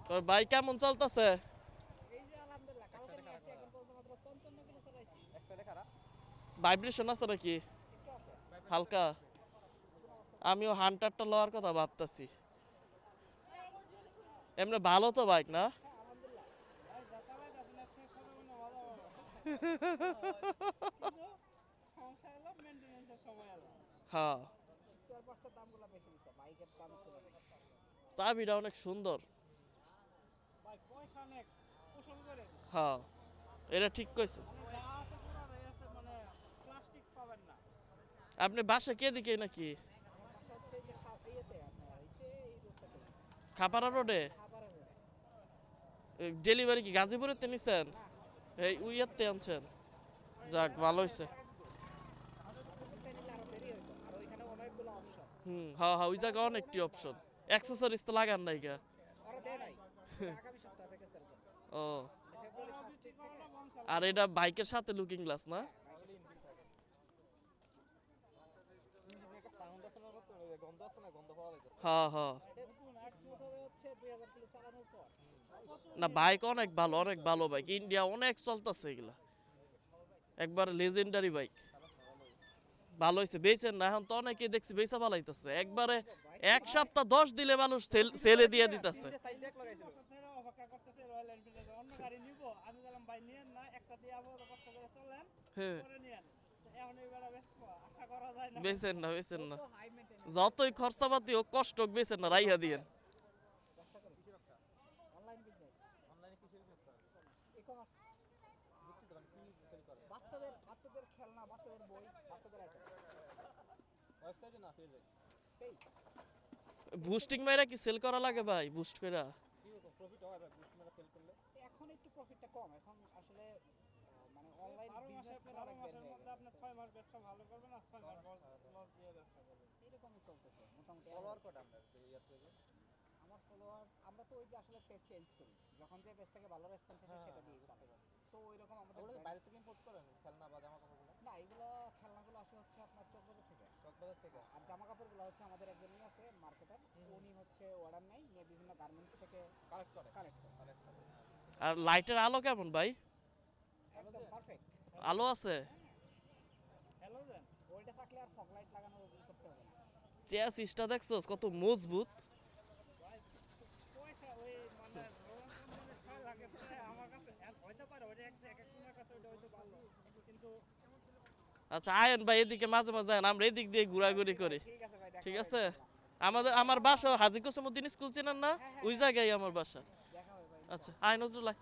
তোর বাইক কেমন চলতেছে? ভাইব্রেশন আছে নাকি হালকা? আমিও হান্টারটা লওয়ার কথা ভাবতেছি। এমনি ভালো তো বাইক না? হ্যাঁ, চাবিটা অনেক সুন্দর। হ্যাঁ, এটা ঠিক কইছে। আপনি বাসা কে দিকে নাকি? খাপাড়া রোডে? ডেলিভারি কি গাজীপুরেতে নিছেন? এই উইয়াতে আনছেন? যাক ভালো হয়েছে। হ্যাঁ হ্যাঁ, ওই জায়গা অনেকটি অপশন। অ্যাক্সেসরিজ তো লাগান নাই গা? ও, আর এটা বাইকের সাথে লুকিং গ্লাস না? হ্যাঁ হ্যাঁ, না বাইক অনেক ভালো, অনেক ভালো বাইক। ইন্ডিয়া অনেক চলতেছে এগুলা, একবার লেজেন্ডারি বাইক। ভালো হয়েছে বেচেন না? এখন তো অনেকে দেখছি বেচা পালাইতেছে একবারে। এক সপ্তাহ 10 দিলে মানুষ সেলে দিয়ে দিতেছে। বেচেন না, বেচেন না, যতই খরচাপাতি হোক কষ্ট হোক বেচেন না, রাইহা দিয়েন। বুস্টিং মাইরা কি সেল করা লাগে ভাই? বুস্ট কইরা আর লাইটের আলো কেমন ভাই? আলো আছে? চেসিসটা দেখছস কত মজবুত? আচ্ছা আয়েন ভাই এদিকে মাঝে মাঝে আয়েন, আমরা এদিক দিয়ে ঘোরাঘুরি করি। ঠিক আছে, আমার বাসা হাজী কুসুমউদ্দিন স্কুল চেনেন না? ওই জায়গায় আমার বাসা। আচ্ছা আয় নজরুল্লাহ।